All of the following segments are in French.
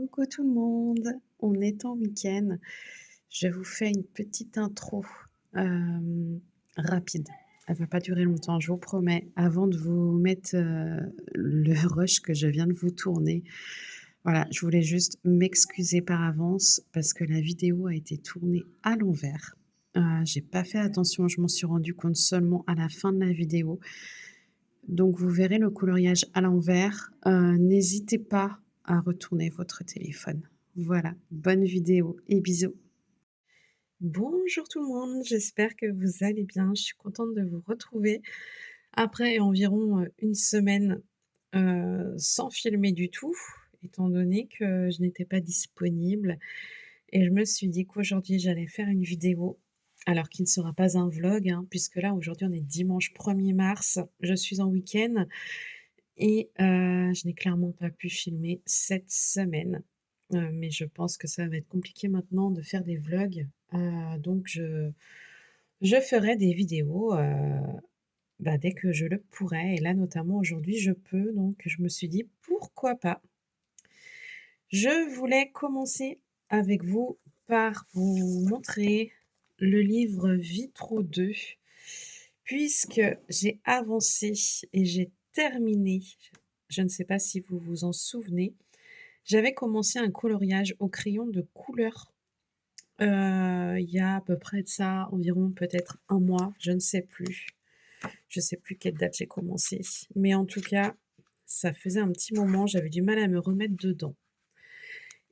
Coucou tout le monde, on est en week-end. Je vous fais une petite intro, hem, rapide. Elle va pas durer longtemps, je vous promets, avant de vous mettre, le rush que je viens de vous tourner. Voilà, je voulais juste m'excuser par avance parce que la vidéo a été tournée à l'envers. J'ai pas fait attention, je m'en suis rendu compte seulement à la fin de la vidéo. Donc vous verrez le coloriage à l'envers. N'hésitez pas à retourner votre téléphone. Voilà, bonne vidéo et bisous. Bonjour tout le monde, j'espère que vous allez bien. Je suis contente de vous retrouver après environ, 1 semaine, sans filmer du tout, étant donné que je n'étais pas disponible et je me suis dit qu'aujourd'hui j'allais faire une vidéo, alors qui ne sera pas un vlog, hein, puisque là aujourd'hui on est dimanche 1er mars, je suis en week-end et je n'ai clairement pas pu filmer cette semaine, mais je pense que ça va être compliqué maintenant de faire des vlogs, donc je ferai des vidéos, bah, dès que je le pourrai et là, notamment aujourd'hui, je peux donc je me suis dit: «Pourquoi pas?» Je voulais commencer avec vous par vous montrer le livre Vitro 2 puisque j'ai avancé et j'ai terminé, je ne sais pas si vous vous en souvenez, j'avais commencé un coloriage au crayon de couleur, il y a à peu près de ça environ peut-être un mois, je ne sais plus. Je sais plus quelle date j'ai commencé, mais en tout cas, ça faisait un petit moment, j'avais du mal à me remettre dedans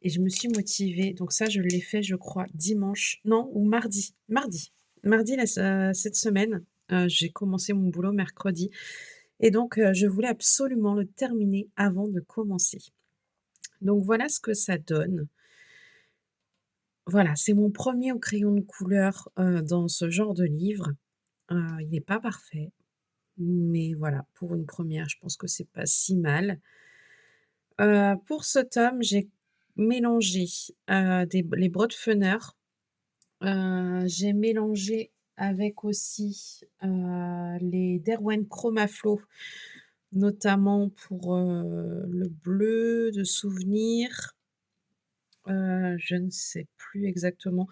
et je me suis motivée, donc ça je l'ai fait je crois dimanche, non ou mardi, mardi cette semaine, j'ai commencé mon boulot mercredi et donc je voulais absolument le terminer avant de commencer. Donc voilà ce que ça donne. Voilà, c'est mon premier au crayon de couleur, dans ce genre de livre. Il n'est pas parfait, mais voilà, pour une première, je pense que c'est pas si mal. Pour ce tome, j'ai mélangé, des les Broadfenner, j'ai mélangé avec aussi, les Derwent Chromaflo, notamment pour, le bleu de souvenir, je ne sais plus exactement.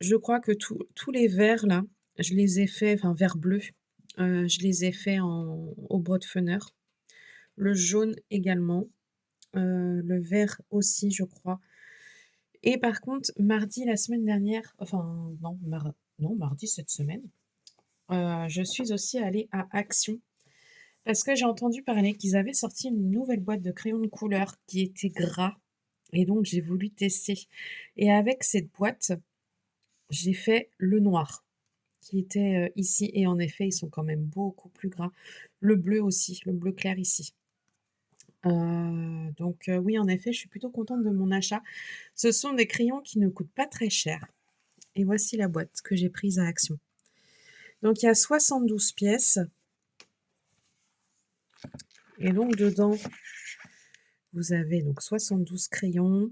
Je crois que tous les verts là, je les ai faits enfin vert bleu, je les ai faits au Broadfenner. Le jaune également, le vert aussi je crois et par contre mardi la semaine dernière, enfin non mardi cette semaine, je suis aussi allée à Action parce que j'ai entendu parler qu'ils avaient sorti une nouvelle boîte de crayons de couleur qui était gras et donc j'ai voulu tester et avec cette boîte, j'ai fait le noir qui était, ici et en effet, ils sont quand même beaucoup plus gras. Le bleu aussi, le bleu clair ici. Donc oui, en effet, je suis plutôt contente de mon achat. Ce sont des crayons qui ne coûtent pas très cher et voici la boîte que j'ai prise à Action. Donc il y a 72 pièces et donc dedans, vous avez donc 72 crayons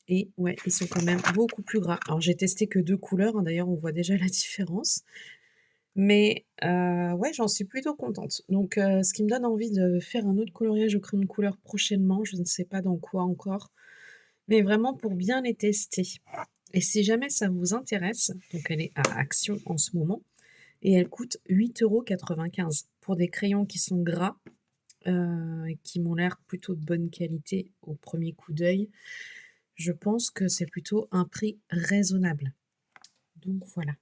et ouais, ils sont quand même beaucoup plus gras. Alors j'ai testé que 2 couleurs, hein, d'ailleurs on voit déjà la différence. Mais ouais, j'en suis plutôt contente. Donc ce qui me donne envie de faire un autre coloriage au crayon de couleur prochainement, je ne sais pas dans quoi encore, mais vraiment pour bien les tester et si jamais ça vous intéresse, donc elle est à Action en ce moment et elle coûte 8,95 € pour des crayons qui sont gras, et qui m'ont l'air plutôt de bonne qualité au premier coup d'œil. Je pense que c'est plutôt un prix raisonnable. Donc voilà.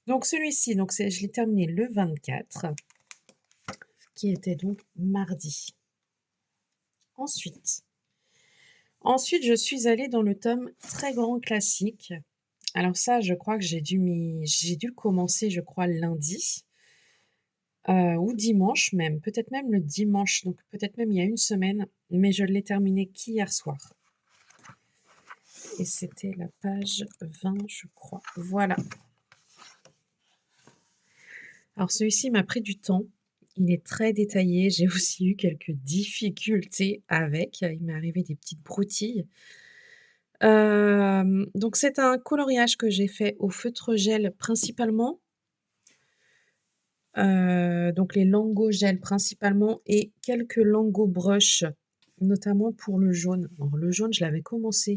Donc celui-ci, donc c'est je l'ai terminé le 24, qui était donc mardi. Ensuite je suis allée dans le tome très grand classique. Alors ça, je crois que j'ai dû le commencer, je crois, lundi, ou dimanche même, peut-être même le dimanche, donc peut-être même il y a une semaine, mais je l'ai terminé qu'hier soir et c'était la page 20, je crois. Voilà. Alors celui-ci m'a pris du temps. Il est très détaillé. J'ai aussi eu quelques difficultés avec. Il m'est arrivé des petites broutilles. Donc c'est un coloriage que j'ai fait au feutre gel principalement. Donc les Lingots gel principalement et quelques Lingots brush, notamment pour le jaune. Alors le jaune, je l'avais commencé,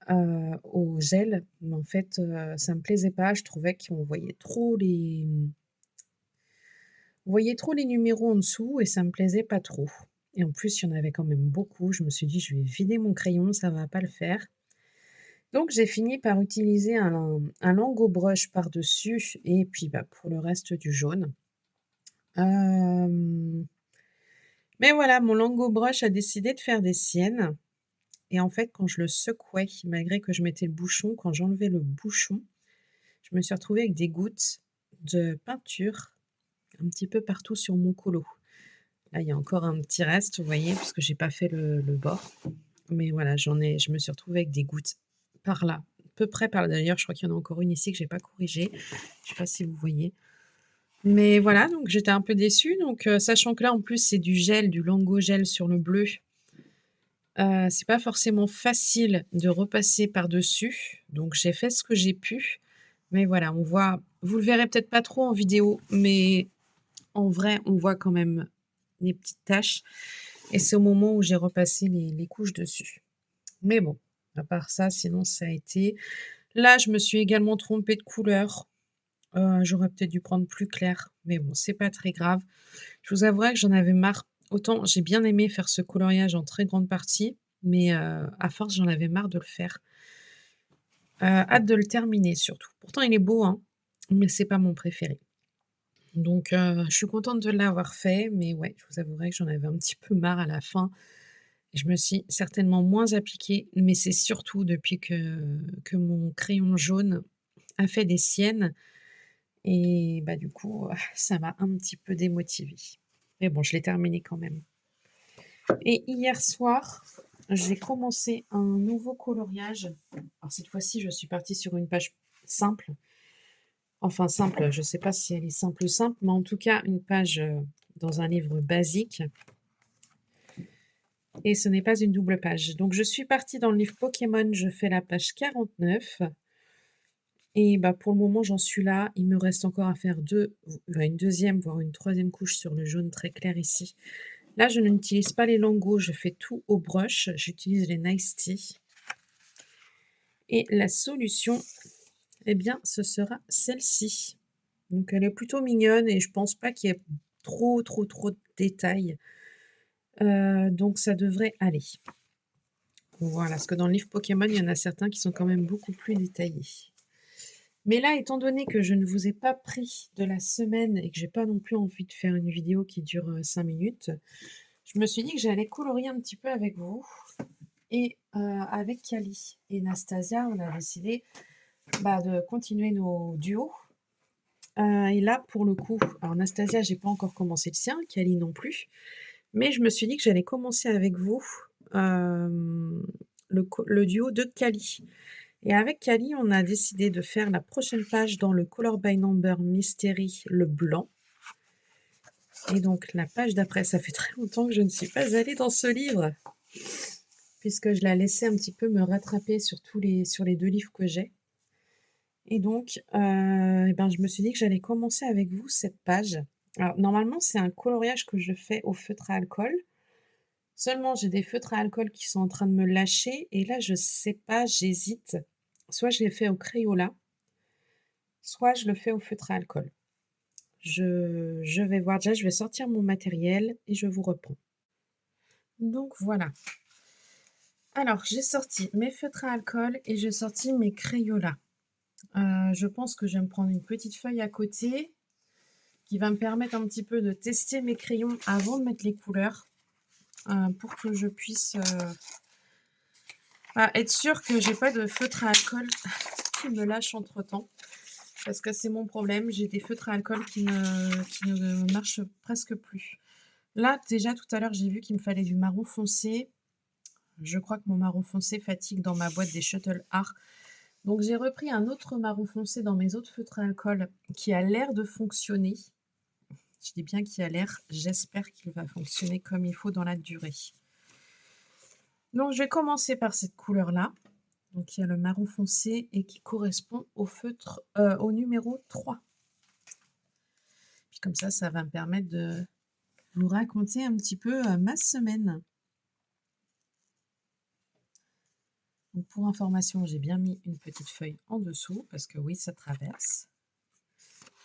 au gel, mais en fait, ça me plaisait pas. Je trouvais qu'on voyait trop on voyait trop les numéros en dessous et ça me plaisait pas trop et en plus, il y en avait quand même beaucoup. Je me suis dit: «Je vais vider mon crayon, ça va pas le faire». Donc j'ai fini par utiliser un Lango brush par-dessus et puis, bah, pour le reste du jaune. Hem, mais voilà, mon Lango brush a décidé de faire des siennes et en fait, quand je le secouais, malgré que je mettais le bouchon, quand j'enlevais le bouchon, je me suis retrouvée avec des gouttes de peinture un petit peu partout sur mon colo. Là, il y a encore un petit reste, vous voyez, parce que j'ai pas fait le bord. Mais voilà, je me suis retrouvée avec des gouttes par là, à peu près par là. D'ailleurs, je crois qu'il y en a encore une ici que j'ai pas corrigée. Je sais pas si vous voyez. Mais voilà, donc j'étais un peu déçue. Donc, sachant que là, en plus, c'est du gel, du Lango gel sur le bleu. C'est pas forcément facile de repasser par-dessus. Donc j'ai fait ce que j'ai pu. Mais voilà, on voit vous le verrez peut-être pas trop en vidéo, mais en vrai, on voit quand même les petites taches et c'est au moment où j'ai repassé les couches dessus. Mais bon, à part ça, sinon ça a été. Là, je me suis également trompée de couleur, j'aurais peut-être dû prendre plus clair, mais bon, c'est pas très grave. Je vous avouerai que j'en avais marre. Autant j'ai bien aimé faire ce coloriage en très grande partie, mais à force, j'en avais marre de le faire. Hâte de le terminer surtout. Pourtant il est beau, hein, mais c'est pas mon préféré. Donc je suis contente de l'avoir fait, mais ouais, je vous avouerai que j'en avais un petit peu marre à la fin. Et je me suis certainement moins appliquée, mais c'est surtout depuis que mon crayon jaune a fait des siennes et bah, du coup, ça m'a un petit peu démotivée. Mais bon, je l'ai terminé quand même. Et hier soir, j'ai commencé un nouveau coloriage. Alors cette fois-ci, je suis partie sur une page simple. Enfin simple, je ne sais pas si elle est simple simple, mais en tout cas une page, dans un livre basique et ce n'est pas une double page. Donc je suis partie dans le livre Pokémon, je fais la page 49 et bah, pour le moment, j'en suis là. Il me reste encore à faire une deuxième, voire une troisième couche sur le jaune très clair ici. Là, je n'utilise pas les Lango, je fais tout au brush, j'utilise les Nice Tea et la solution, eh bien, ce sera celle-ci. Donc elle est plutôt mignonne et je pense pas qu'il y ait trop, trop, trop de détails, donc ça devrait aller. Voilà, parce que dans le livre Pokémon, il y en a certains qui sont quand même beaucoup plus détaillés. Mais là, étant donné que je ne vous ai pas pris de la semaine et que j'ai pas non plus envie de faire une vidéo qui dure, 5 minutes, je me suis dit que j'allais colorier un petit peu avec vous et avec Kali et Nastasia, on a décidé, bah, de continuer nos duos. Et là, pour le coup, alors Nastasia, j'ai pas encore commencé le sien, Kali non plus, mais je me suis dit que j'allais commencer avec vous, le duo de Kali. Et avec Kali, on a décidé de faire la prochaine page dans le Color by Number Mystery, le blanc. Et donc la page d'après, ça fait très longtemps que je ne suis pas allée dans ce livre, puisque je l'ai laissé un petit peu me rattraper sur les 2 livres que j'ai. Et donc, et ben, je me suis dit que j'allais commencer avec vous cette page. Alors normalement, c'est un coloriage que je fais au feutre à alcool. Seulement, j'ai des feutres à alcool qui sont en train de me lâcher et là, je sais pas, j'hésite. Soit je les fais au Crayola, soit je le fais au feutre à alcool. Je vais voir. Déjà, je vais sortir mon matériel et je vous reprends. Donc voilà. Alors, j'ai sorti mes feutres à alcool et j'ai sorti mes Crayolas. Je pense que je vais me prendre une petite feuille à côté qui va me permettre un petit peu de tester mes crayons avant de mettre les couleurs, pour que je puisse, être sûre que j'ai pas de feutre à alcool qui me lâche entre-temps. Parce que c'est mon problème, j'ai des feutres à alcool qui ne marchent presque plus. Là, déjà tout à l'heure, j'ai vu qu'il me fallait du marron foncé. Je crois que mon marron foncé fatigue dans ma boîte des Shuttle Art. Donc j'ai repris un autre marron foncé dans mes autres feutres à alcool qui a l'air de fonctionner. Je dis bien qu'il a l'air, j'espère qu'il va fonctionner comme il faut dans la durée. Donc je vais commencer par cette couleur-là. Donc il y a le marron foncé et qui correspond au feutre, au numéro 3. Puis comme ça va me permettre de vous raconter un petit peu, ma semaine. Donc pour information, j'ai bien mis une petite feuille en dessous parce que oui, ça traverse.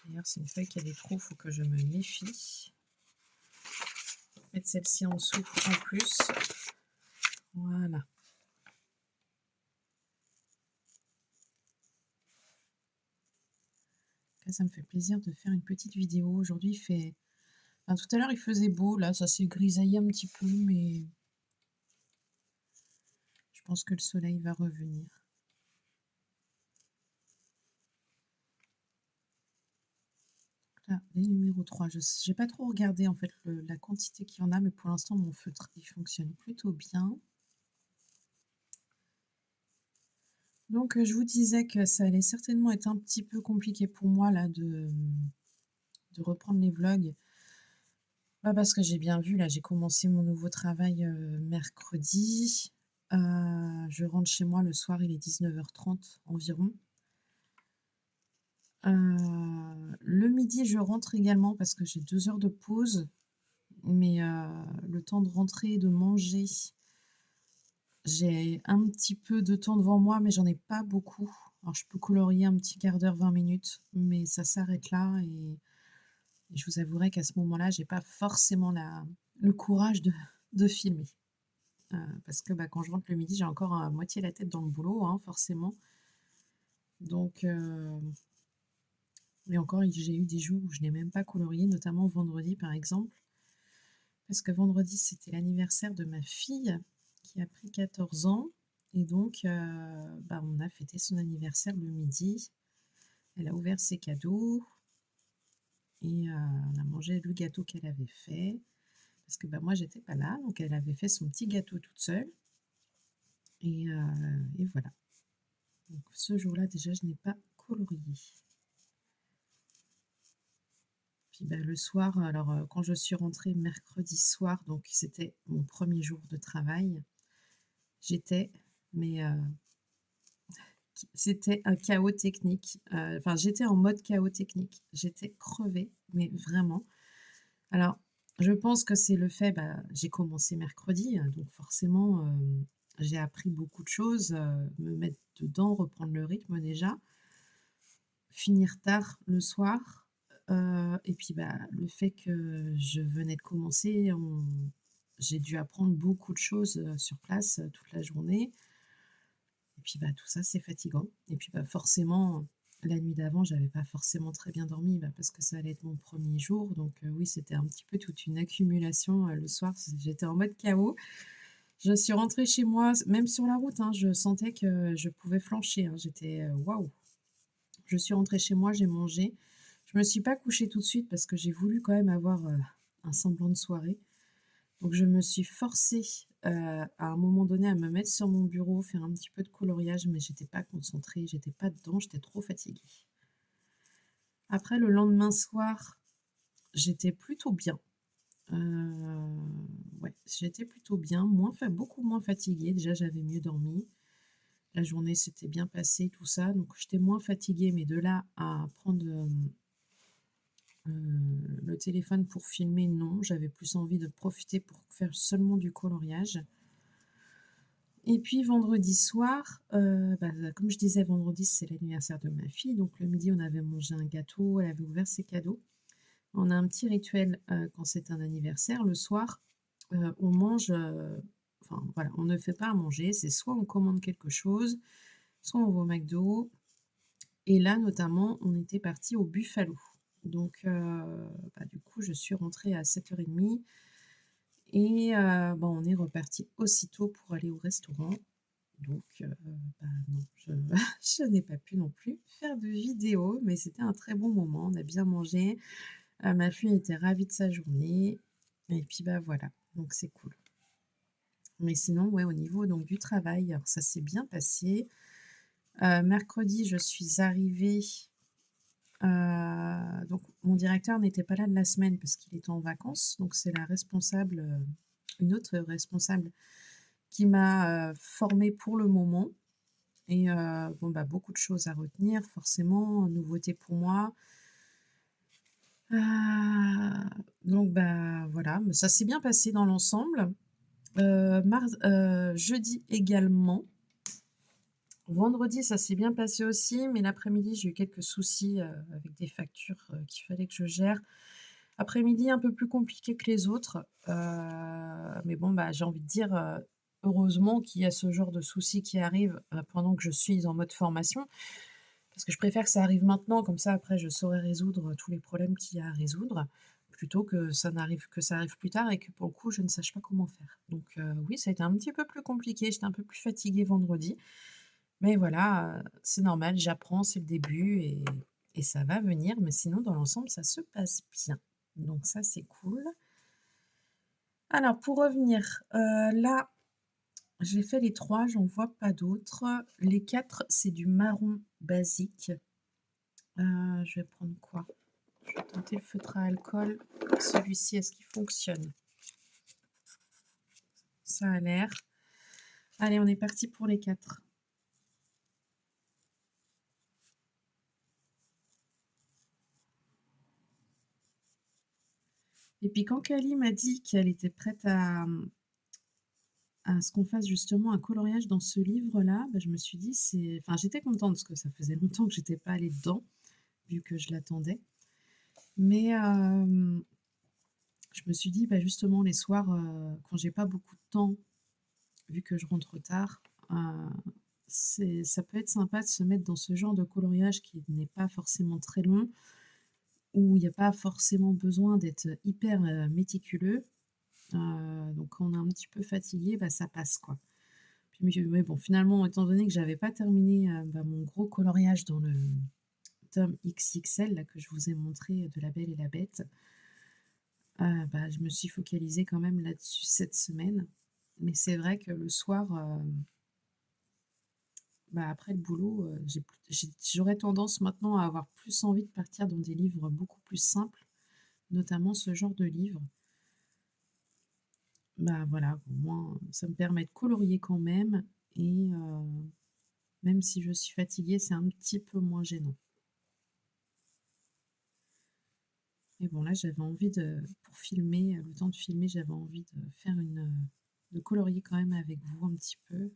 D'ailleurs, c'est une feuille qui a des trous, il faut que je me méfie. Mettre celle-ci en dessous en plus. Voilà. Là, ça me fait plaisir de faire une petite vidéo. Aujourd'hui, il fait... Enfin, tout à l'heure, il faisait beau. Là, ça s'est grisaillé un petit peu, mais je pense que le soleil va revenir. Là, les numéros 3, je n'ai pas trop regardé en fait la quantité qu'il y en a, mais pour l'instant, mon feutre, il fonctionne plutôt bien. Donc, je vous disais que ça allait certainement être un petit peu compliqué pour moi là de reprendre les vlogs. Bah, parce que j'ai bien vu, là, j'ai commencé mon nouveau travail mercredi. Je rentre chez moi le soir, il est 19h30 environ. Le midi, je rentre également parce que j'ai 2 heures de pause, mais le temps de rentrer et de manger, j'ai un petit peu de temps devant moi, mais j'en ai pas beaucoup. Alors je peux colorier un petit quart d'heure, 20 minutes, mais ça s'arrête là et je vous avouerai qu'à ce moment-là, j'ai pas forcément le courage de filmer. Parce que, bah, quand je rentre le midi, j'ai encore à moitié la tête dans le boulot, hein, forcément. Donc et encore, j'ai eu des jours où je n'ai même pas colorié, notamment vendredi, par exemple. Parce que vendredi, c'était l'anniversaire de ma fille qui a pris 14 ans et donc bah, on a fêté son anniversaire le midi. Elle a ouvert ses cadeaux et on a mangé le gâteau qu'elle avait fait. Parce que, bah, moi, j'étais pas là, donc elle avait fait son petit gâteau toute seule et voilà. Donc ce jour-là, déjà, je n'ai pas colorié. Puis, bah, le soir, alors, quand je suis rentrée mercredi soir, donc c'était mon premier jour de travail, j'étais mais c'était un chaos technique, enfin, j'étais en mode chaos technique. J'étais crevée, mais vraiment. Alors, je pense que c'est le fait, bah, j'ai commencé mercredi, donc forcément, j'ai appris beaucoup de choses, me mettre dedans, reprendre le rythme déjà. Finir tard le soir, et puis, bah, le fait que je venais de commencer, j'ai dû apprendre beaucoup de choses, sur place, toute la journée et puis, bah, tout ça, c'est fatigant et puis, bah, forcément, la nuit d'avant, j'avais pas forcément très bien dormi, bah, parce que ça allait être mon premier jour donc oui, c'était un petit peu toute une accumulation, le soir, j'étais en mode chaos. Je suis rentrée chez moi, même sur la route, hein, je sentais que je pouvais flancher, hein, j'étais, waouh! Je suis rentrée chez moi, j'ai mangé. Je me suis pas couchée tout de suite parce que j'ai voulu quand même avoir, un semblant de soirée. Donc je me suis forcée, à un moment donné à me mettre sur mon bureau, faire un petit peu de coloriage, mais j'étais pas concentrée, j'étais pas dedans, j'étais trop fatiguée. Après le lendemain soir, j'étais plutôt bien. Ouais, j'étais plutôt bien, beaucoup moins fatiguée. Déjà, j'avais mieux dormi. La journée s'était bien passée, tout ça, donc j'étais moins fatiguée, mais de là à prendre, le téléphone pour filmer, non, j'avais plus envie de profiter pour faire seulement du coloriage et puis vendredi soir, bah, comme je disais, vendredi, c'est l'anniversaire de ma fille, donc le midi, on avait mangé un gâteau, elle avait ouvert ses cadeaux. On a un petit rituel, quand c'est un anniversaire, le soir, on mange, enfin voilà, on ne fait pas à manger, c'est soit on commande quelque chose, soit on va au McDo et là, notamment, on était parti au Buffalo. Donc bah, du coup, je suis rentrée à 7h30 et bah, on est reparti aussitôt pour aller au restaurant. Donc bah, non, je je n'ai pas pu non plus faire de vidéo, mais c'était un très bon moment. On a bien mangé, ma fille était ravie de sa journée et puis, bah, voilà, donc c'est cool. Mais sinon, ouais, au niveau donc du travail, alors ça s'est bien passé. Mercredi, je suis arrivée. Donc mon directeur n'était pas là de la semaine parce qu'il était en vacances, donc c'est la responsable, une autre responsable qui m'a, formée pour le moment et bon, bah, beaucoup de choses à retenir forcément, nouveauté pour moi. Donc bah, voilà, mais ça s'est bien passé dans l'ensemble. Jeudi également, Vendredi, ça s'est bien passé aussi, mais l'après-midi, j'ai eu quelques soucis, avec des factures, qu'il fallait que je gère. Après-midi un peu plus compliqué que les autres, mais bon, bah, j'ai envie de dire, heureusement qu'il y a ce genre de soucis qui arrivent, pendant que je suis en mode formation. Parce que je préfère que ça arrive maintenant, comme ça après je saurai résoudre tous les problèmes qu'il y a à résoudre, plutôt que ça arrive plus tard et que pour le coup je ne sache pas comment faire. Donc oui, ça a été un petit peu plus compliqué, j'étais un peu plus fatiguée vendredi, mais voilà, c'est normal, j'apprends, c'est le début et ça va venir, mais sinon dans l'ensemble ça se passe bien. Donc ça c'est cool. Alors pour revenir, là j'ai fait les 3, j'en vois pas d'autres. Les 4 c'est du marron basique. Je vais prendre quoi? Je vais tenter le feutre à alcool. Celui-ci, est-ce qu'il fonctionne? Ça a l'air. Allez, on est parti pour les 4. Et puis quand Kali m'a dit qu'elle était prête à ce qu'on fasse justement un coloriage dans ce livre-là, bah, je me suis dit: «C'est» enfin, j'étais contente parce que ça faisait longtemps que j'étais pas allée dedans, vu que je l'attendais. Mais je me suis dit: «Bah, justement les soirs, quand j'ai pas beaucoup de temps, vu que je rentre tard, ça peut être sympa de se mettre dans ce genre de coloriage qui n'est pas forcément très long, où il n'y a pas forcément besoin d'être hyper, méticuleux, donc quand on est un petit peu fatigué, bah, ça passe, quoi. Puis mais bon, finalement, étant donné que j'avais pas terminé, bah, mon gros coloriage dans le tome XXL là que je vous ai montré, de La Belle et la Bête, bah, je me suis focalisée quand même là-dessus cette semaine. Mais c'est vrai que le soir, bah, après le boulot, j'aurais tendance maintenant à avoir plus envie de partir dans des livres beaucoup plus simples, notamment ce genre de livres. Bah, voilà, au moins, ça me permet de colorier quand même et même si je suis fatiguée, c'est un petit peu moins gênant. Mais bon, là, j'avais envie pour filmer, le temps de filmer, j'avais envie de faire de colorier quand même avec vous un petit peu,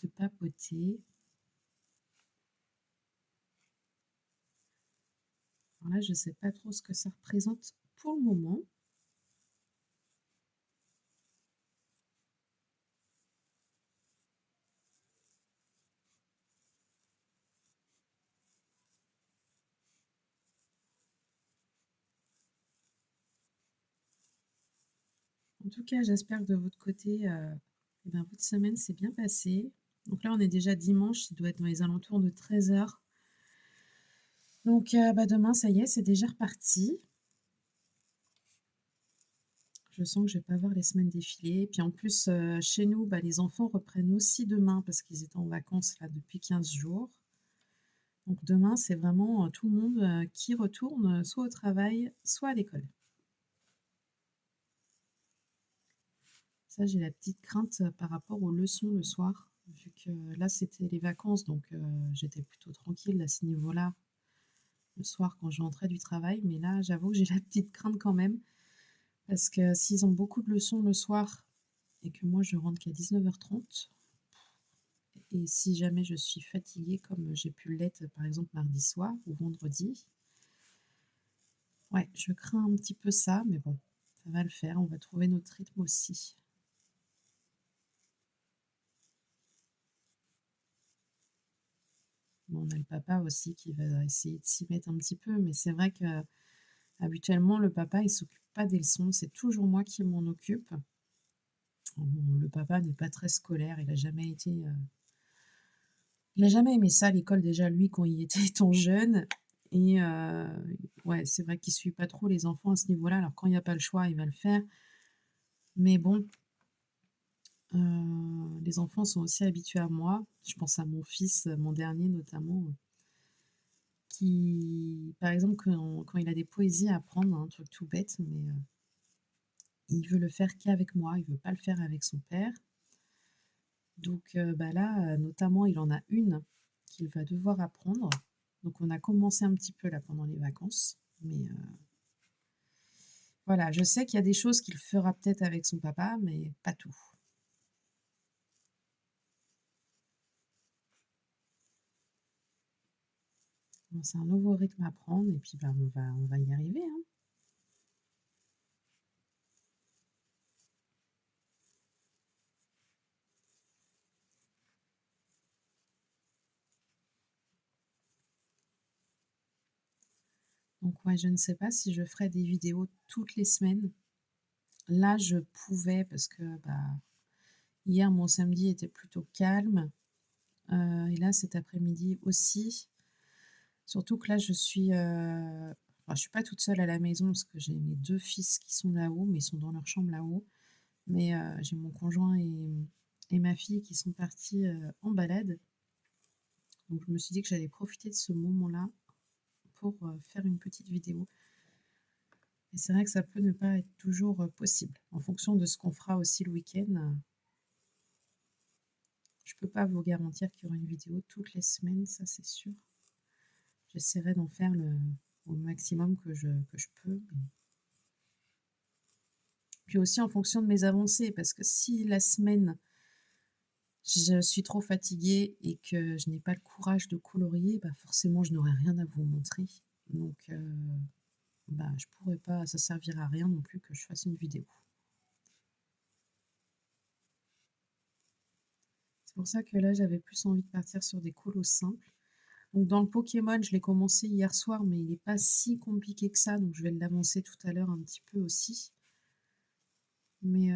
de papoter. Alors là, je sais pas trop ce que ça représente pour le moment. En tout cas, j'espère que de votre côté, et ben, votre semaine s'est bien passée. Donc là, on est déjà dimanche, il doit être dans les alentours de 13h. Donc bah, demain, ça y est, c'est déjà reparti. Je sens que je vais pas voir les semaines défiler. Puis en plus, chez nous, bah, les enfants reprennent aussi demain parce qu'ils étaient en vacances là depuis 15 jours. Donc demain, c'est vraiment, tout le monde, qui retourne, soit au travail, soit à l'école. Ça, j'ai la petite crainte, par rapport aux leçons le soir, vu que là, c'était les vacances, donc j'étais plutôt tranquille à ce niveau-là, le soir quand je rentrais du travail. Mais là, j'avoue que j'ai la petite crainte quand même, parce que s'ils ont beaucoup de leçons le soir et que moi je rentre qu'à 19h30, et si jamais je suis fatiguée comme j'ai pu l'être, par exemple, mardi soir ou vendredi, ouais, je crains un petit peu ça, mais bon, ça va le faire, on va trouver notre rythme aussi. Bon, on a le papa aussi qui va essayer de s'y mettre un petit peu, mais c'est vrai que habituellement, le papa, il s'occupe pas des leçons, c'est toujours moi qui m'en occupe. Bon, le papa n'est pas très scolaire, il a jamais aimé ça l'école déjà lui quand il était étant jeune et ouais, c'est vrai qu'il suit pas trop les enfants à ce niveau-là. Alors quand il y a pas le choix, il va le faire, mais bon, les enfants sont aussi habitués à moi. Je pense à mon fils, mon dernier notamment, qui par exemple quand il a des poésies à apprendre, un truc tout bête, mais il veut le faire qu'avec moi, il veut pas le faire avec son père. Donc bah, là, notamment, il en a une qu'il va devoir apprendre. Donc on a commencé un petit peu là pendant les vacances, mais voilà, je sais qu'il y a des choses qu'il fera peut-être avec son papa, mais pas tout. Bon, c'est un nouveau rythme à prendre et puis, bah, on va y arriver, hein. Donc ouais, je ne sais pas si je ferai des vidéos toutes les semaines. Là, je pouvais parce que, bah, hier, mon samedi était plutôt calme, et là, cet après-midi aussi. Surtout que là, je suis pas toute seule à la maison parce que j'ai mes 2 fils qui sont là-haut, mais ils sont dans leur chambre là-haut. Mais, j'ai mon conjoint et ma fille qui sont partis, en balade. Donc je me suis dit que j'allais profiter de ce moment-là pour, faire une petite vidéo et c'est vrai que ça peut ne pas être toujours, possible. En fonction de ce qu'on fera aussi le week-end, je peux pas vous garantir qu'il y aura une vidéo toutes les semaines, ça c'est sûr. J'essaierai d'en faire le au maximum que je peux, mais puis aussi en fonction de mes avancées parce que si la semaine, je suis trop fatiguée et que je n'ai pas le courage de colorier, bah, forcément je n'aurai rien à vous montrer. Donc, bah, je pourrais pas ça servira à rien non plus que je fasse une vidéo. C'est pour ça que là, j'avais plus envie de partir sur des colos simples. Donc dans le Pokémon, je l'ai commencé hier soir, mais il est pas si compliqué que ça, donc je vais l'avancer tout à l'heure un petit peu aussi. Mais,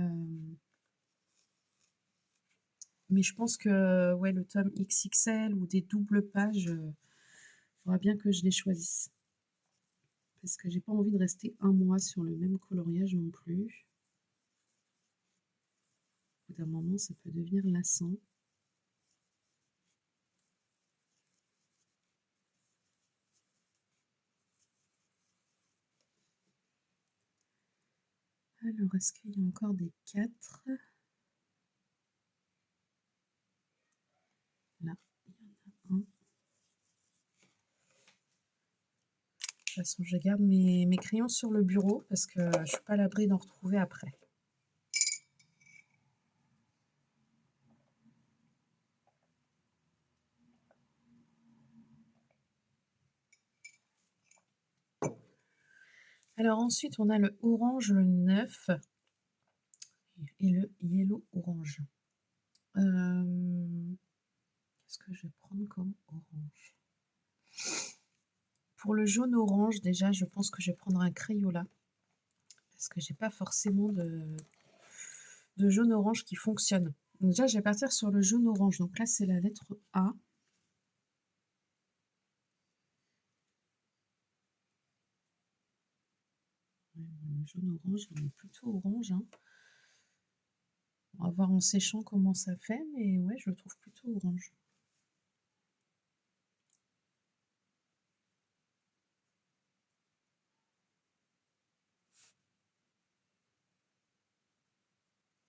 mais je pense que, ouais, le tome XXL ou des doubles pages, faudra bien que je les choisisse. Parce que j'ai pas envie de rester un mois sur le même coloriage non plus. Au bout d'un moment, ça peut devenir lassant. Alors, est-ce qu'il y a encore des 4? Là, il y en a un. De toute façon, je garde mes crayons sur le bureau parce que je suis pas à l'abri d'en retrouver après. Alors ensuite, on a le orange, le 9 et le yellow orange. Qu'est-ce que je vais prendre comme orange? Pour le jaune orange, déjà, je pense que je vais prendre un Crayola parce que j'ai pas forcément de jaune orange qui fonctionne. Donc déjà, je vais partir sur le jaune orange. Donc là, c'est la lettre A. Ouais, le jaune orange, il est plutôt orange, hein. On va voir en séchant comment ça fait, mais ouais, je le trouve plutôt orange.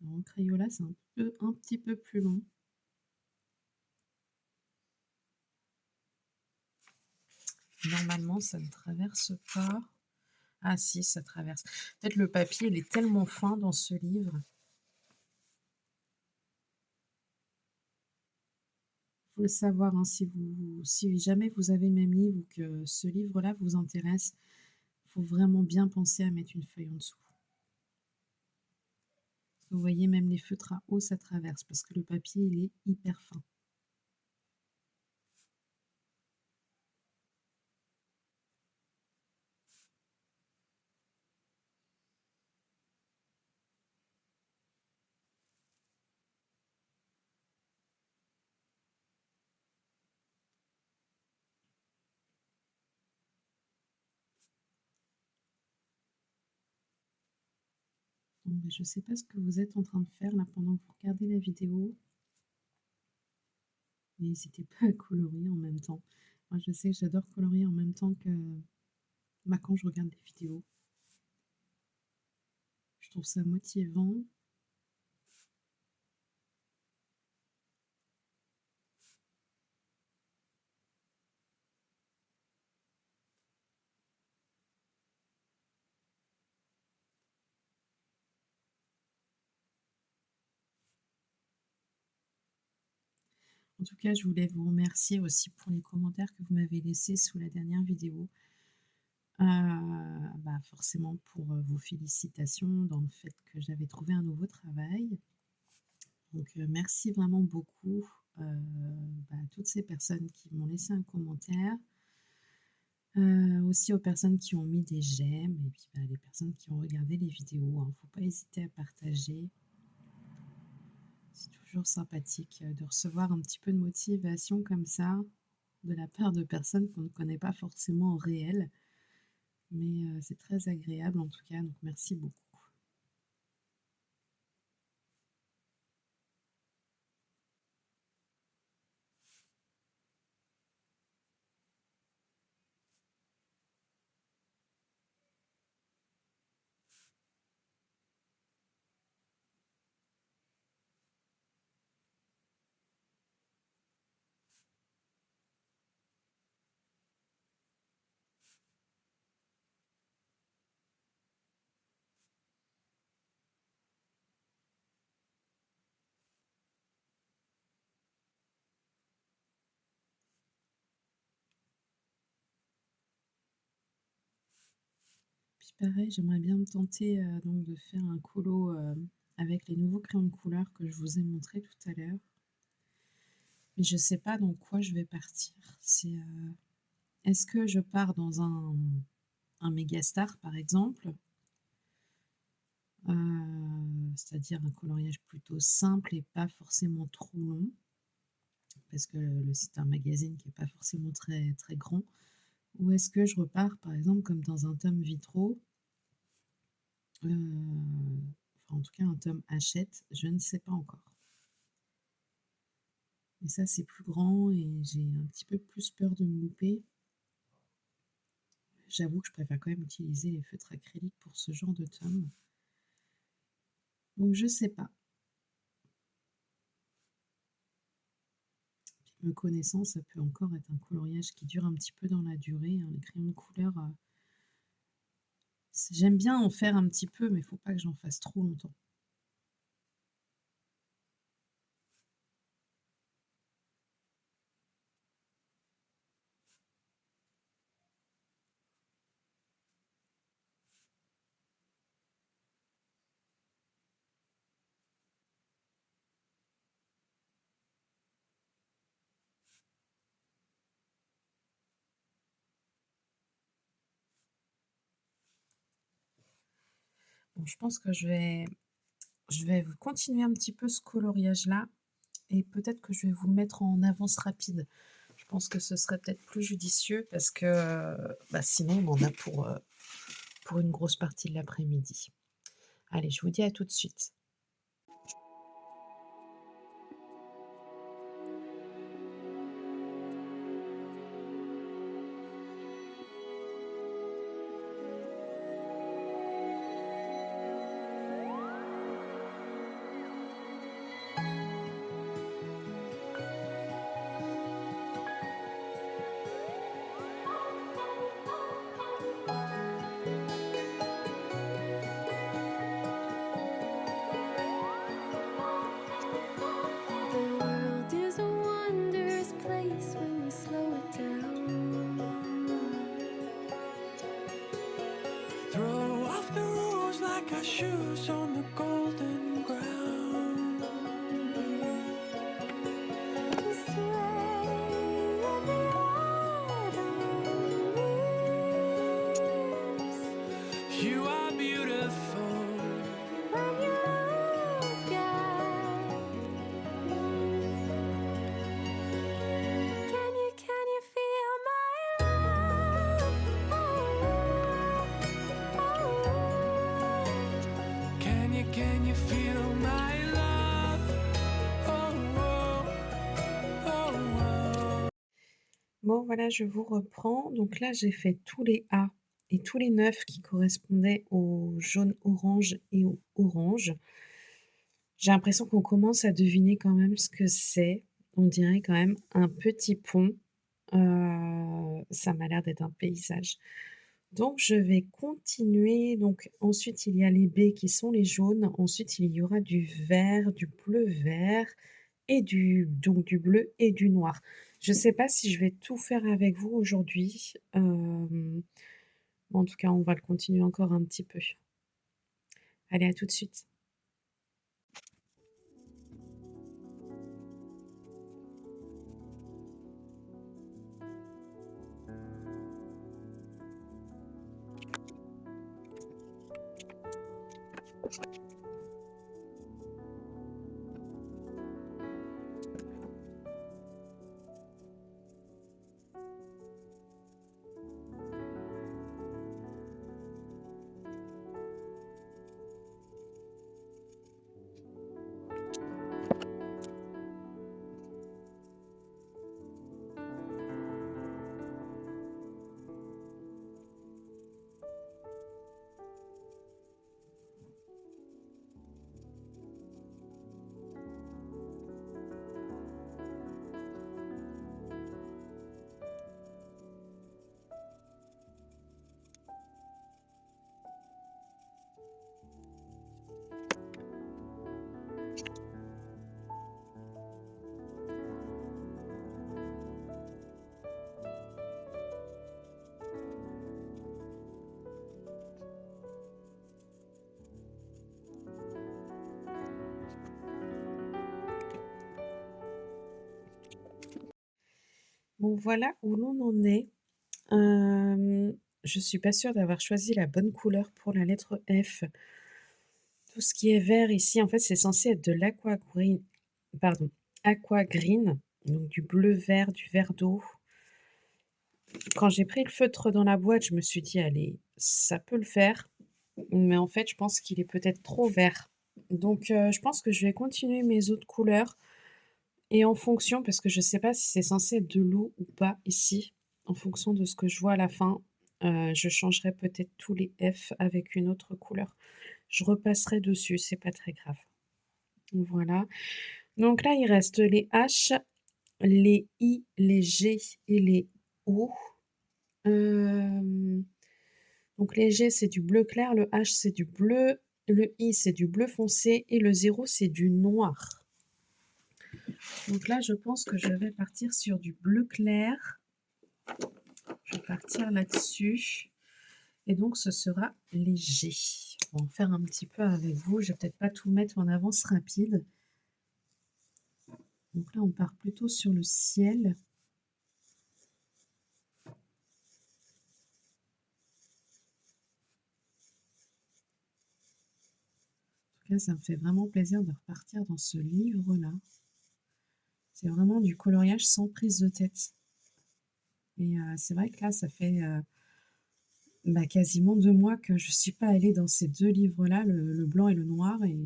Alors, en Crayola, c'est un petit peu plus long. Normalement, ça ne traverse pas. Ah si, ça traverse. En fait, le papier, il est tellement fin dans ce livre. Faut le savoir, hein, si jamais vous avez le même livre ou que ce livre-là vous intéresse, faut vraiment bien penser à mettre une feuille en dessous. Vous voyez, même les feutres à eau, ça traverse parce que le papier, il est hyper fin. Bon, bah, je ne sais pas ce que vous êtes en train de faire là pendant que vous regardez la vidéo. N'hésitez pas à colorier en même temps. Moi, je sais que j'adore colorier en même temps que bah, quand je regarde des vidéos. Je trouve ça motivant. En tout cas, je voulais vous remercier aussi pour les commentaires que vous m'avez laissés sous la dernière vidéo. Forcément pour, vos félicitations dans le fait que j'avais trouvé un nouveau travail. Donc, merci vraiment beaucoup, à toutes ces personnes qui m'ont laissé un commentaire, aussi aux personnes qui ont mis des j'aime et puis, les personnes qui ont regardé les vidéos, hein. Faut pas hésiter à partager. C'est toujours sympathique, de recevoir un petit peu de motivation comme ça, de la part de personnes qu'on ne connaît pas forcément en réel. Mais, c'est très agréable en tout cas, donc merci beaucoup. Puis pareil, j'aimerais bien me tenter, donc de faire un colo, avec les nouveaux crayons de couleur que je vous ai montré tout à l'heure. Mais je sais pas dans quoi je vais partir. Est-ce que je pars dans un Mégastar par exemple? C'est-à-dire un coloriage plutôt simple et pas forcément trop long, parce que c'est un magazine qui est pas forcément très très grand. Ou est-ce que je repars par exemple comme dans un tome Vitro, enfin en tout cas un tome Hachette, je ne sais pas encore. Et ça, c'est plus grand et j'ai un petit peu plus peur de me louper. J'avoue que je préfère quand même utiliser les feutres acryliques pour ce genre de tome. Donc je sais pas. Puis me connaissant, ça peut encore être un coloriage qui dure un petit peu dans la durée, hein. Les crayons de couleur, j'aime bien en faire un petit peu, mais il faut pas que j'en fasse trop longtemps. Bon, je pense que je vais continuer un petit peu ce coloriage-là et peut-être que je vais vous le mettre en avance rapide. Je pense que ce serait peut-être plus judicieux parce que, sinon on en a pour une grosse partie de l'après-midi. Allez, je vous dis à tout de suite. The world is a wondrous place when you slow it down. Throw off the rules like our shoes on the golden ground. Sway in the autumn leaves. You are beautiful when you look at me. Can you feel my love? Can you feel my love? Oh, oh, oh, oh. Bon, voilà, je vous reprends. Donc là, j'ai fait tous les A et tous les 9 qui correspondaient au jaune orange et au orange. J'ai l'impression qu'on commence à deviner quand même ce que c'est. On dirait quand même un petit pont. Ça m'a l'air d'être un paysage. Donc je vais continuer. Donc ensuite, il y a les baies qui sont les jaunes. Ensuite, il y aura du vert, du bleu vert donc du bleu et du noir. Je ne sais pas si je vais tout faire avec vous aujourd'hui. En tout cas, on va le continuer encore un petit peu. Allez, à tout de suite. Bon, voilà où l'on en est. Je suis pas sûre d'avoir choisi la bonne couleur pour la lettre F. Tout ce qui est vert ici, en fait, c'est censé être de l'aqua green, pardon, aqua green, donc du bleu vert, du vert d'eau. Quand j'ai pris le feutre dans la boîte, je me suis dit: «Allez, ça peut le faire», mais en fait, je pense qu'il est peut-être trop vert. Donc je pense que je vais continuer mes autres couleurs et en fonction parce que je sais pas si c'est censé être de l'eau ou pas ici, en fonction de ce que je vois à la fin, je changerai peut-être tous les F avec une autre couleur. Je repasserai dessus, c'est pas très grave. Voilà. Donc là, il reste les H, les I, les G et les O. Hem, donc les G, c'est du bleu clair, le H, c'est du bleu, le I, c'est du bleu foncé et le 0, c'est du noir. Donc là, je pense que je vais partir sur du bleu clair. Je vais partir là-dessus et donc ce sera les G. On va en faire un petit peu avec vous. Je vais peut-être pas tout mettre en avance rapide. Donc là, on part plutôt sur le ciel. En tout cas, ça me fait vraiment plaisir de repartir dans ce livre-là. C'est vraiment du coloriage sans prise de tête et c'est vrai que là, ça fait, quasiment 2 mois que je suis pas allée dans ces 2 livres-là, le blanc et le noir et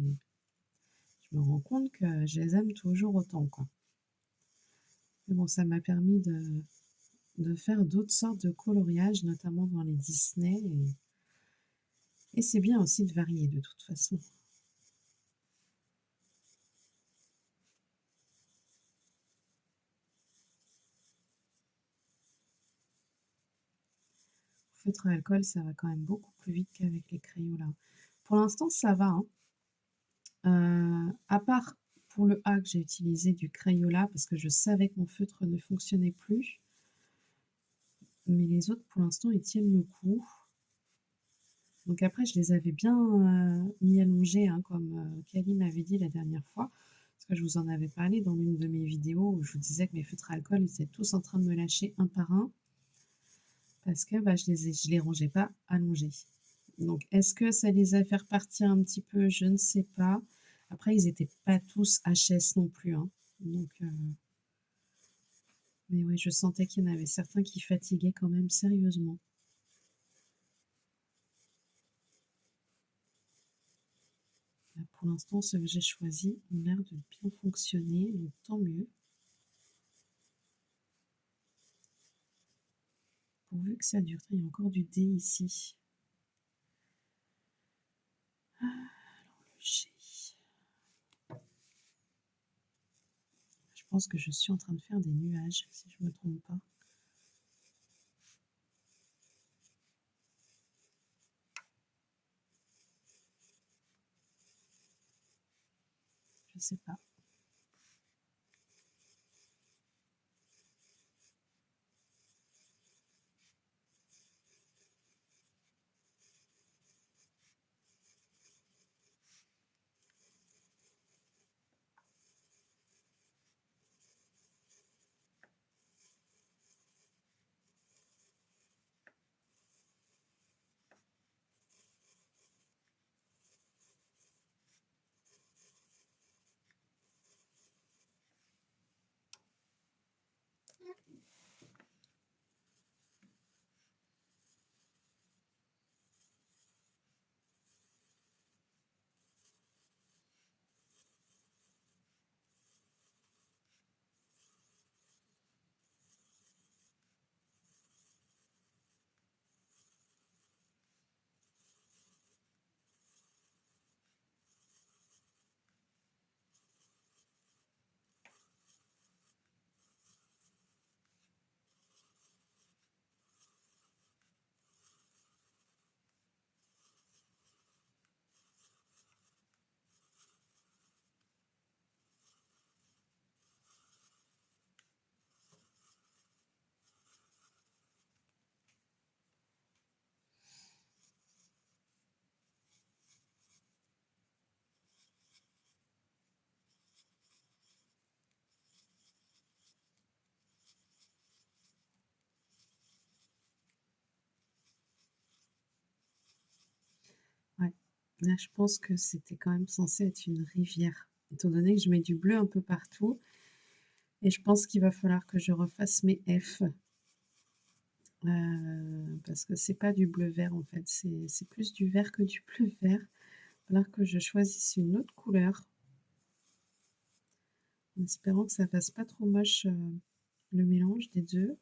je me rends compte que je les aime toujours autant, quoi. Mais bon, ça m'a permis de faire d'autres sortes de coloriages, notamment dans les Disney et c'est bien aussi de varier de toute façon. Feutre à alcool, ça va quand même beaucoup plus vite qu'avec les Crayolas. Pour l'instant, ça va, hein. À part pour le A que j'ai utilisé du Crayola parce que je savais que mon feutre ne fonctionnait plus, mais les autres pour l'instant ils tiennent le coup. Donc après je les avais bien, mis allongés, hein, comme, Cali m'avait dit la dernière fois, parce que je vous en avais parlé dans l'une de mes vidéos où je vous disais que mes feutres à alcool, ils étaient tous en train de me lâcher un par un parce que, je les rangeais pas allongés. Donc est-ce que ça les a fait repartir un petit peu? Je ne sais pas. Après ils étaient pas tous HS non plus, hein, donc mais ouais, je sentais qu'il y en avait certains qui fatiguaient quand même sérieusement. Là, pour l'instant, ceux que j'ai choisis ont l'air de bien fonctionner, donc tant mieux. Pourvu que ça dure. Il y a encore du D ici. Ah, alors le G. Je pense que je suis en train de faire des nuages, si je ne me trompe pas. Je sais pas. Ouais. Là, je pense que c'était quand même censé être une rivière, étant donné que je mets du bleu un peu partout et je pense qu'il va falloir que je refasse mes F, parce que c'est pas du bleu vert, en fait, c'est plus du vert que du bleu vert. Il va falloir que je choisisse une autre couleur, en espérant que ça fasse pas trop moche, le mélange des 2.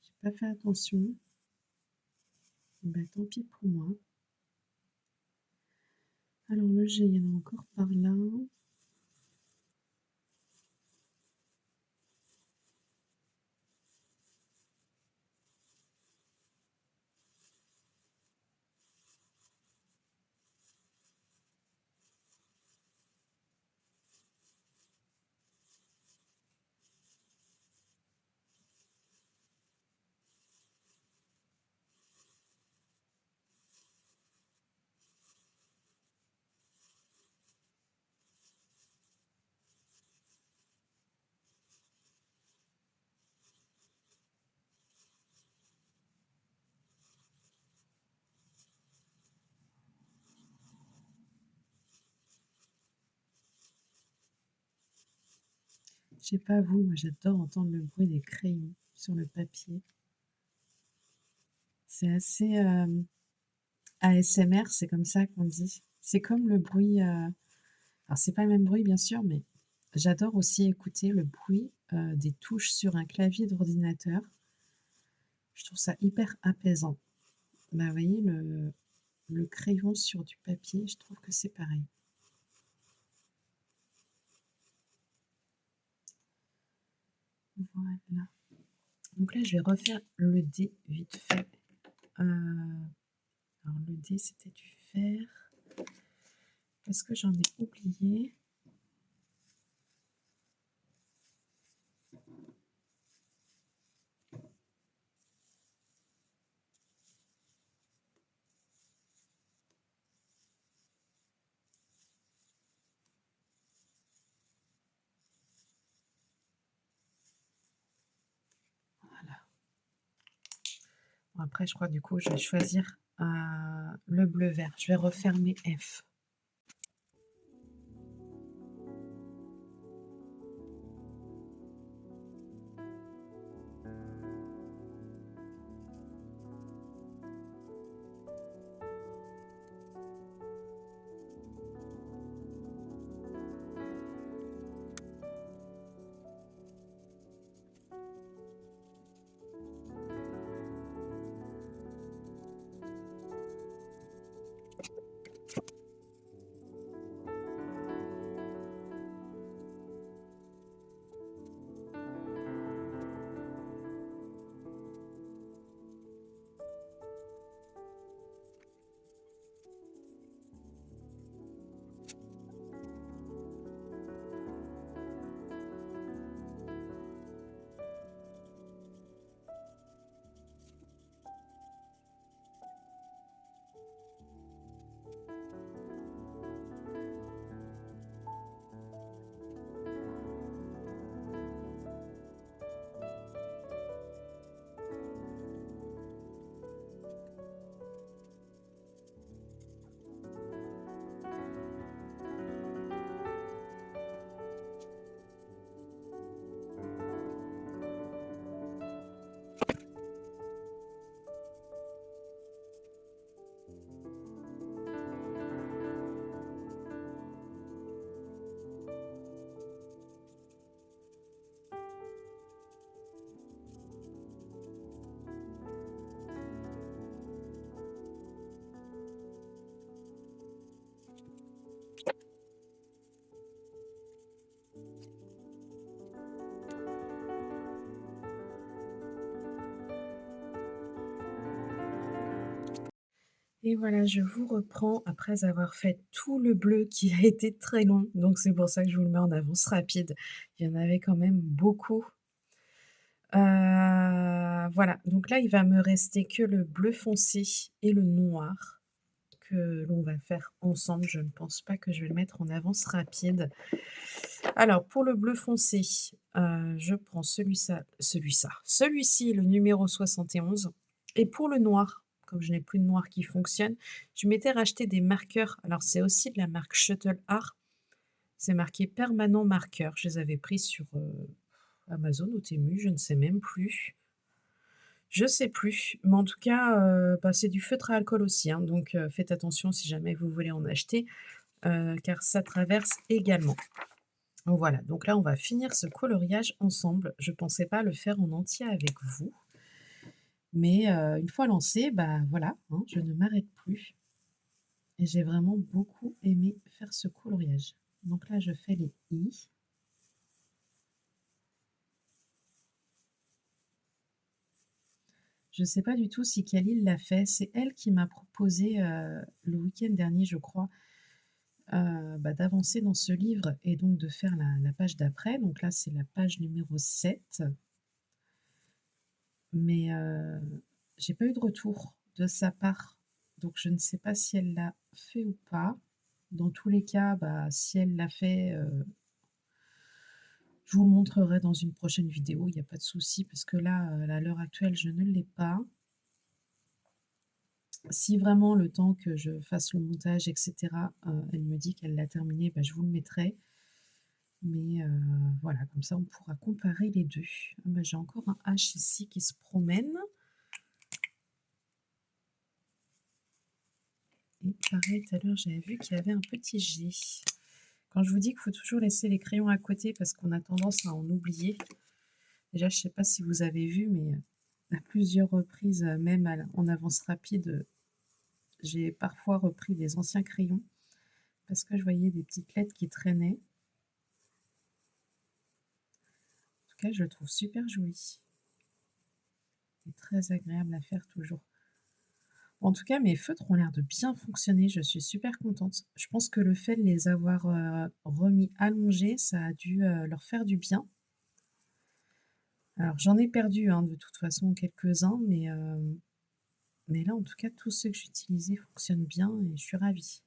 J'ai pas fait attention. Bah, tant pis pour moi. Alors le G, il y en a encore par là. Je sais pas vous, moi j'adore entendre le bruit des crayons sur le papier. C'est assez, ASMR, c'est comme ça qu'on dit. C'est comme le bruit, alors c'est pas le même bruit bien sûr, mais j'adore aussi écouter le bruit, des touches sur un clavier d'ordinateur. Je trouve ça hyper apaisant. Bah, vous voyez le crayon sur du papier, je trouve que c'est pareil. Voilà. Donc là, je vais refaire le dé vite fait. Alors le dé, c'était du fer. Est-ce que j'en ai oublié? Voilà. Bon, après, je crois du coup, je vais choisir le bleu vert. Je vais refaire mes F. Et voilà, je vous reprends après avoir fait tout le bleu qui a été très long, donc c'est pour ça que je vous le mets en avance rapide. Il y en avait quand même beaucoup. Voilà, donc là, il va me rester que le bleu foncé et le noir que l'on va faire ensemble. Je ne pense pas que je vais le mettre en avance rapide. Alors pour le bleu foncé, je prends celui-ci, le numéro 71. Et pour le noir, comme je n'ai plus de noir qui fonctionne, je m'étais racheté des marqueurs. Alors c'est aussi de la marque Shuttle Art. C'est marqué permanent marqueur. Je les avais pris sur, Amazon ou Temu, je ne sais même plus. Je sais plus, mais en tout cas, bah, c'est du feutre à alcool aussi, hein, donc faites attention si jamais vous voulez en acheter, car ça traverse également. Voilà, donc là, on va finir ce coloriage ensemble. Je pensais pas le faire en entier avec vous, mais une fois lancé, bah, voilà, hein, je ne m'arrête plus et j'ai vraiment beaucoup aimé faire ce coloriage. Donc là, je fais les i. Je ne sais pas du tout si Khalil l'a fait. C'est elle qui m'a proposé, le week-end dernier, je crois, bah, d'avancer dans ce livre et donc de faire la page d'après. Donc là, c'est la page numéro 7. Mais j'ai pas eu de retour de sa part, donc je ne sais pas si elle l'a fait ou pas. Dans tous les cas, bah, si elle l'a fait, je vous le montrerai dans une prochaine vidéo, il y a pas de souci parce que là, à l'heure actuelle, je ne l'ai pas. Si vraiment le temps que je fasse le montage et cetera, elle me dit qu'elle l'a terminé, bah, je vous le mettrai. Mais voilà, comme ça on pourra comparer les 2. Ah bah, j'ai encore un H ici qui se promène. Et pareil, tout à l'heure, j'avais vu qu'il y avait un petit G. Quand je vous dis qu'il faut toujours laisser les crayons à côté parce qu'on a tendance à en oublier. Déjà, je ne sais pas si vous avez vu, mais à plusieurs reprises, même en avance rapide, j'ai parfois repris des anciens crayons parce que je voyais des petites lettres qui traînaient. En tout cas, je le trouve super joli. C'est très agréable à faire toujours. En tout cas, mes feutres ont l'air de bien fonctionner, je suis super contente. Je pense que le fait de les avoir, remis allongés, ça a dû, leur faire du bien. Alors j'en ai perdu, hein, de toute façon quelques-uns, mais là, en tout cas, tous ceux que j'utilisais fonctionnent bien et je suis ravie.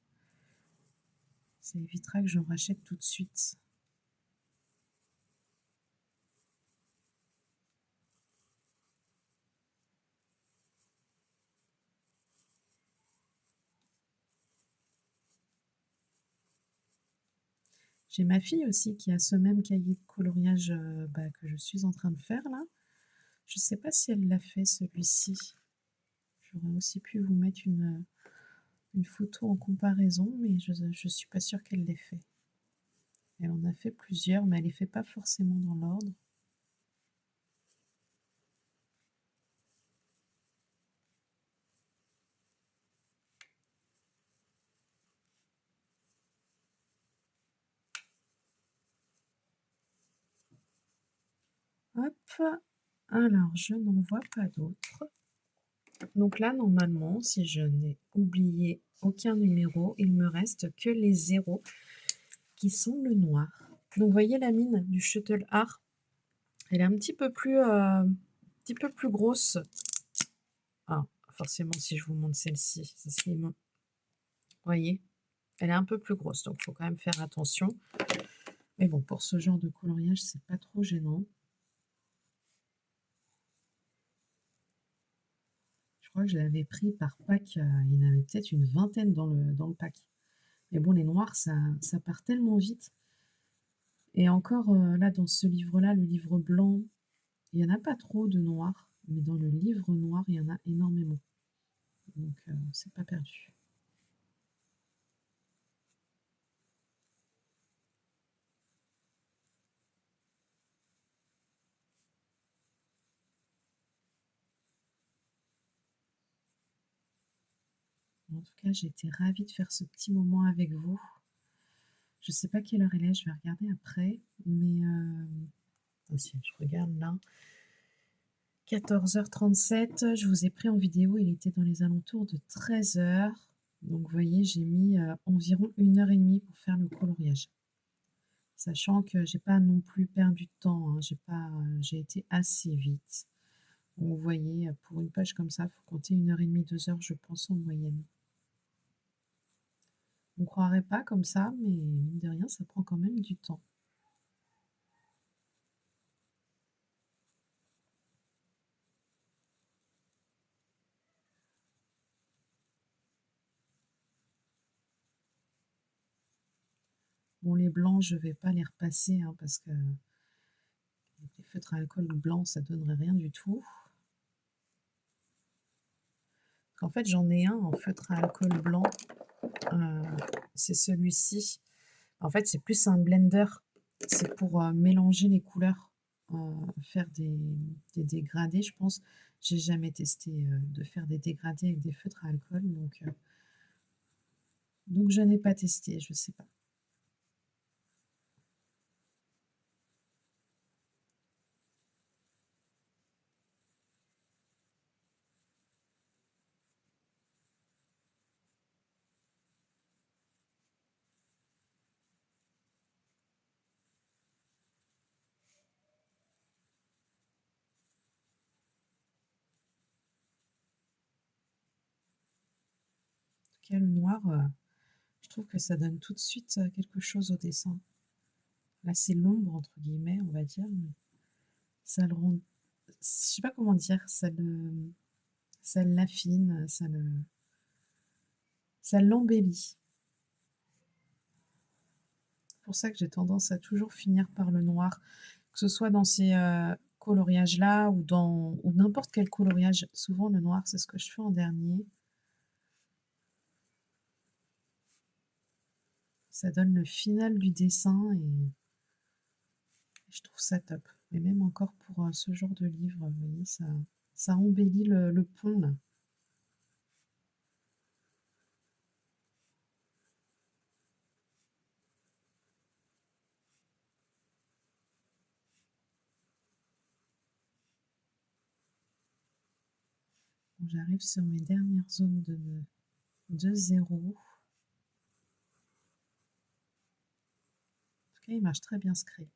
Ça évitera que j'en rachète tout de suite. J'ai ma fille aussi qui a ce même cahier de coloriage, bah, que je suis en train de faire là. Je ne sais pas si elle l'a fait celui-ci. J'aurais aussi pu vous mettre une photo en comparaison, mais je ne suis pas sûre qu'elle l'ait fait. Elle en a fait plusieurs, mais elle les fait pas forcément dans l'ordre. Hop, alors je n'en vois pas d'autres. Donc là, normalement, si je n'ai oublié aucun numéro, il me reste que les zéros qui sont le noir. Donc vous voyez la mine du Shuttle Art, elle est un petit peu plus grosse. Ah, forcément, si je vous montre celle-ci, vous voyez, elle est un peu plus grosse, donc il faut quand même faire attention. Mais bon, pour ce genre de coloriage, c'est pas trop gênant. Je crois que je l'avais pris par pack, il y en avait peut-être une vingtaine dans le pack. Mais bon, les noirs, ça part tellement vite. Et encore, là, dans ce livre-là, le livre blanc, il y en a pas trop de noirs, mais dans le livre noir, il y en a énormément. Donc c'est pas perdu. En tout cas, j'ai été ravie de faire ce petit moment avec vous. Je sais pas quelle heure elle est, je vais regarder après, mais si je regarde là, 14h37, je vous ai pris en vidéo, il était dans les alentours de 13h. Donc vous voyez, j'ai mis, environ 1 heure et demie pour faire le coloriage. Sachant que j'ai pas non plus perdu de temps, hein, j'ai été assez vite. Donc vous voyez, pour une page comme ça, il faut compter 1 heure et demie, 2 heures, je pense, en moyenne. On croirait pas comme ça, mais mine de rien, ça prend quand même du temps. Bon, les blancs, je vais pas les repasser, hein, parce que les feutres à alcool blancs, ça donnerait rien du tout. En fait, j'en ai un en feutre à alcool blanc, heu, c'est celui-ci. En fait, c'est plus un blender. C'est pour, mélanger les couleurs, faire des dégradés, je pense. J'ai jamais testé, de faire des dégradés avec des feutres à alcool, donc je n'ai pas testé, je sais pas. En tout cas, le noir, je trouve que ça donne tout de suite, quelque chose au dessin. Là, c'est «l'ombre» entre guillemets, on va dire, mais ça le rend, je sais pas comment dire, ça l'affine, ça l'embellit. C'est pour ça que j'ai tendance à toujours finir par le noir, que ce soit dans ces, coloriages-là ou n'importe quel coloriage. Souvent le noir, c'est ce que je fais en dernier. Ça donne le final du dessin et je trouve ça top. Mais même encore pour, ce genre de livre, vous voyez, ça embellit le pont là. Bon, j'arrive sur mes dernières zones de 0. En tout cas, il marche très bien ce crayon.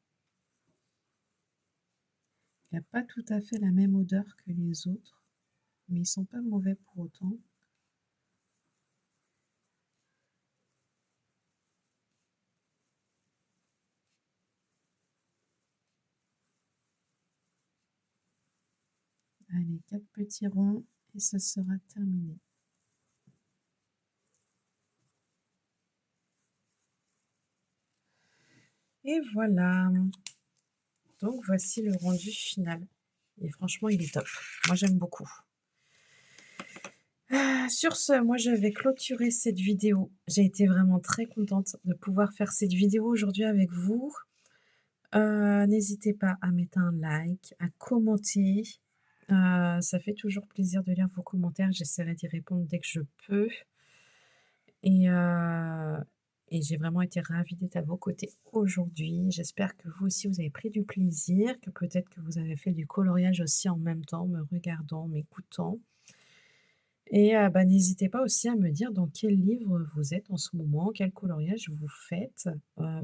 Il a pas tout à fait la même odeur que les autres, mais ils sont pas mauvais pour autant. Allez, 4 petits ronds et ce sera terminé. Et voilà, donc voici le rendu final et franchement, il est top. Moi, j'aime beaucoup. Sur ce, moi, je vais clôturer cette vidéo. J'ai été vraiment très contente de pouvoir faire cette vidéo aujourd'hui avec vous. N'hésitez pas à mettre un like, à commenter. Ça fait toujours plaisir de lire vos commentaires. J'essaierai d'y répondre dès que je peux et heu et j'ai vraiment été ravie d'être à vos côtés aujourd'hui. J'espère que vous aussi, vous avez pris du plaisir, que peut-être que vous avez fait du coloriage aussi en même temps, me regardant, m'écoutant. Et bah, n'hésitez pas aussi à me dire dans quel livre vous êtes en ce moment, quel coloriage vous faites,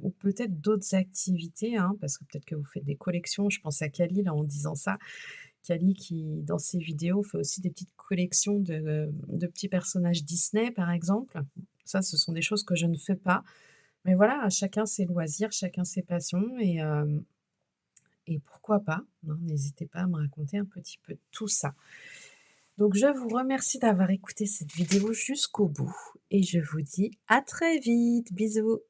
ou peut-être d'autres activités, hein, parce que peut-être que vous faites des collections. Je pense à Kali là en disant ça. Kali qui dans ses vidéos fait aussi des petites collections de petits personnages Disney par exemple. Ça, ce sont des choses que je ne fais pas. Mais voilà, chacun ses loisirs, chacun ses passions et pourquoi pas, hein, n'hésitez pas à me raconter un petit peu tout ça. Donc je vous remercie d'avoir écouté cette vidéo jusqu'au bout et je vous dis à très vite. Bisous.